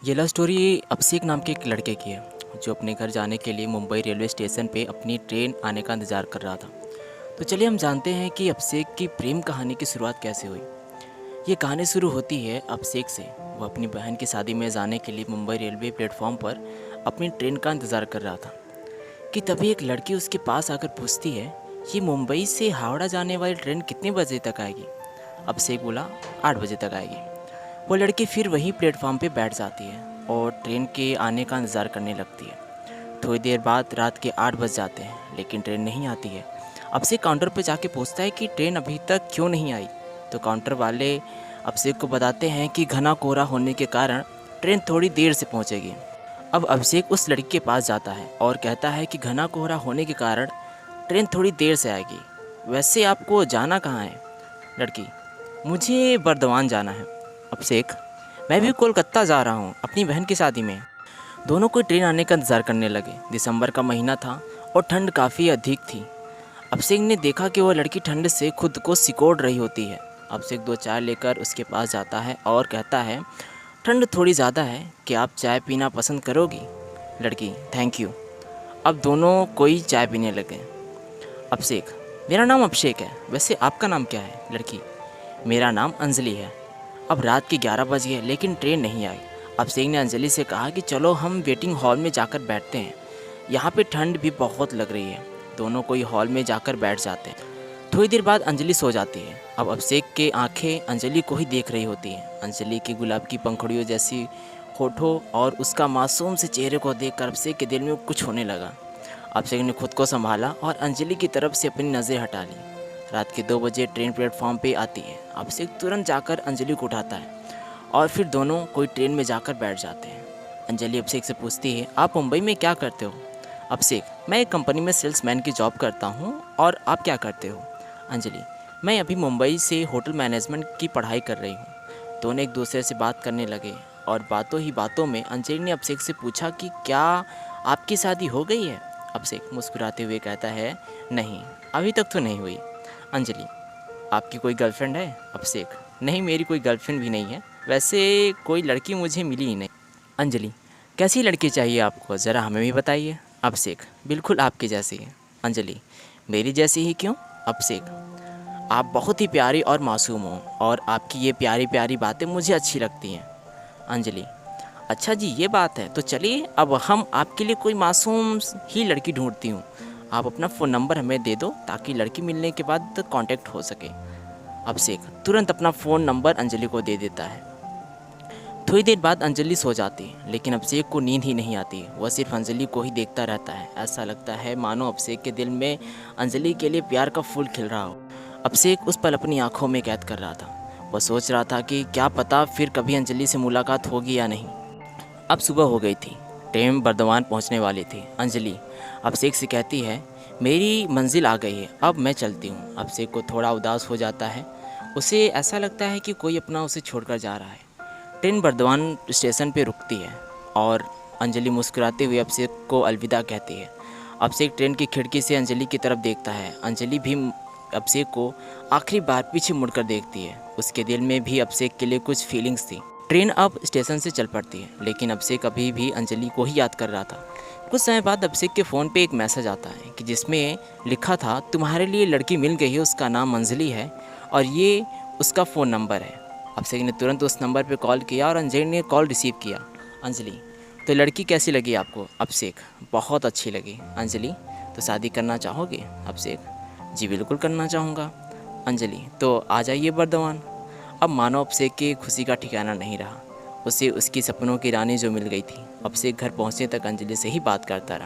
ये love story अभिषेक नाम के एक लड़के की है जो अपने घर जाने के लिए मुंबई रेलवे स्टेशन पे अपनी ट्रेन आने का इंतज़ार कर रहा था। तो चलिए हम जानते हैं कि अभिषेक की प्रेम कहानी की शुरुआत कैसे हुई। ये कहानी शुरू होती है अभिषेक से। वो अपनी बहन की शादी में जाने के लिए मुंबई रेलवे प्लेटफॉर्म पर अपनी ट्रेन का इंतज़ार कर रहा था कि तभी एक लड़की उसके पास आकर पूछती है, ये मुंबई से हावड़ा जाने वाली ट्रेन कितने बजे तक आएगी? अभिषेक बोला, 8 बजे तक आएगी। वो लड़की फिर वही प्लेटफॉर्म पे बैठ जाती है और ट्रेन के आने का इंतज़ार करने लगती है। थोड़ी देर बाद रात के 8 बज जाते हैं लेकिन ट्रेन नहीं आती है। अभिषेक काउंटर पे जाके पूछता है कि ट्रेन अभी तक क्यों नहीं आई। तो काउंटर वाले अभिषेक को बताते हैं कि घना कोहरा होने के कारण ट्रेन थोड़ी देर से पहुंचेगी। अब अभिषेक उस लड़की के पास जाता है और कहता है कि घना कोहरा होने के कारण ट्रेन थोड़ी देर से आएगी। वैसे आपको जाना कहाँ है? लड़की, मुझे बर्दवान जाना है। अभिषेक, मैं भी कोलकाता जा रहा हूँ अपनी बहन की शादी में। दोनों को ट्रेन आने का इंतज़ार करने लगे। दिसंबर का महीना था और ठंड काफ़ी अधिक थी। अभिषेक ने देखा कि वह लड़की ठंड से खुद को सिकोड़ रही होती है। अभिषेक 2 चाय लेकर उसके पास जाता है और कहता है, ठंड थोड़ी ज़्यादा है, क्या आप चाय पीना पसंद करोगी? लड़की, थैंक यू। अब दोनों कोई चाय पीने लगे। अभिषेक, मेरा नाम अभिषेक है, वैसे आपका नाम क्या है? लड़की, मेरा नाम अंजलि है। अब रात के 11 बज गए लेकिन ट्रेन नहीं आई। अभिषेक ने अंजलि से कहा कि चलो हम वेटिंग हॉल में जाकर बैठते हैं, यहाँ पे ठंड भी बहुत लग रही है। दोनों कोई हॉल में जाकर बैठ जाते हैं। थोड़ी देर बाद अंजलि सो जाती है। अब अभिषेक के आंखें अंजलि को ही देख रही होती हैं। अंजलि की गुलाब की पंखुड़ियों जैसी होठों और उसका मासूम से चेहरे को देखकर अभिषेक के दिल में कुछ होने लगा। अभिषेक ने खुद को संभाला और अंजलि की तरफ से अपनी नज़र हटा ली। रात के 2 बजे ट्रेन प्लेटफॉर्म पे आती है। अभिषेक तुरंत जाकर अंजलि को उठाता है और फिर दोनों कोई ट्रेन में जाकर बैठ जाते हैं। अंजलि अभिषेक से पूछती है, आप मुंबई में क्या करते हो? अभिषेक, मैं एक कंपनी में सेल्समैन की जॉब करता हूँ। और आप क्या करते हो? अंजलि, मैं अभी मुंबई से होटल मैनेजमेंट की पढ़ाई कर रही हूँ। दोनों एक दूसरे से बात करने लगे और बातों ही बातों में अंजलि ने अभिषेक से पूछा कि क्या आपकी शादी हो गई है? अभिषेक मुस्कुराते हुए कहता है, नहीं, अभी तक तो नहीं हुई। अंजलि, आपकी कोई गर्लफ्रेंड है? अभिषेक, नहीं, मेरी कोई गर्लफ्रेंड भी नहीं है, वैसे कोई लड़की मुझे मिली ही नहीं। अंजलि, कैसी लड़की चाहिए आपको, ज़रा हमें भी बताइए। अभिषेक, बिल्कुल आपकी जैसी है। अंजलि, मेरी जैसी ही क्यों? अभिषेक, आप बहुत ही प्यारी और मासूम हो और आपकी ये प्यारी प्यारी बातें मुझे अच्छी लगती हैं। अंजलि, अच्छा जी, ये बात है, तो चलिए अब हम आपके लिए कोई मासूम ही लड़की ढूंढती हूँ। आप अपना फ़ोन नंबर हमें दे दो ताकि लड़की मिलने के बाद कांटेक्ट हो सके। अभिषेक तुरंत अपना फ़ोन नंबर अंजलि को दे देता है। थोड़ी देर बाद अंजलि सो जाती है लेकिन अभिषेक को नींद ही नहीं आती। वह सिर्फ अंजलि को ही देखता रहता है। ऐसा लगता है मानो अभिषेक के दिल में अंजलि के लिए प्यार का फूल खिल रहा हो। अभिषेक उस पल अपनी आंखों में कैद कर रहा था। वह सोच रहा था कि क्या पता फिर कभी अंजलि से मुलाकात होगी या नहीं। अब सुबह हो गई थी। ट्रेन बर्दवान पहुंचने वाली थी। अंजलि अभिषेक से कहती है, मेरी मंजिल आ गई है, अब मैं चलती हूँ। अभिषेक को थोड़ा उदास हो जाता है। उसे ऐसा लगता है कि कोई अपना उसे छोड़कर जा रहा है। ट्रेन बर्दवान स्टेशन पे रुकती है और अंजलि मुस्कुराते हुए अभिषेक को अलविदा कहती है। अभिषेक ट्रेन की खिड़की से अंजलि की तरफ देखता है। अंजलि भी अभिषेक को आखिरी बार पीछे मुड़कर देखती है। उसके दिल में भी अभिषेक के लिए कुछ फीलिंग्स थी। ट्रेन अब स्टेशन से चल पड़ती है लेकिन अभिषेक अभी भी अंजलि को ही याद कर रहा था। कुछ समय बाद अभिषेक के फ़ोन पे एक मैसेज आता है कि जिसमें लिखा था, तुम्हारे लिए लड़की मिल गई है, उसका नाम अंजलि है और ये उसका फ़ोन नंबर है। अभिषेक ने तुरंत उस नंबर पे कॉल किया और अंजलि ने कॉल रिसीव किया। अंजलि, तो लड़की कैसी लगी आपको? अभिषेक, बहुत अच्छी लगी। अंजलि, तो शादी करना चाहोगे? अभिषेक, जी बिल्कुल करना चाहूँगा। अंजलि, तो आ जाइए बर्दवान। अब मानो अभिषेक की खुशी का ठिकाना नहीं रहा। उसे उसकी सपनों की रानी जो मिल गई थी। अभिषेक घर पहुँचने तक अंजलि से ही बात करता रहा।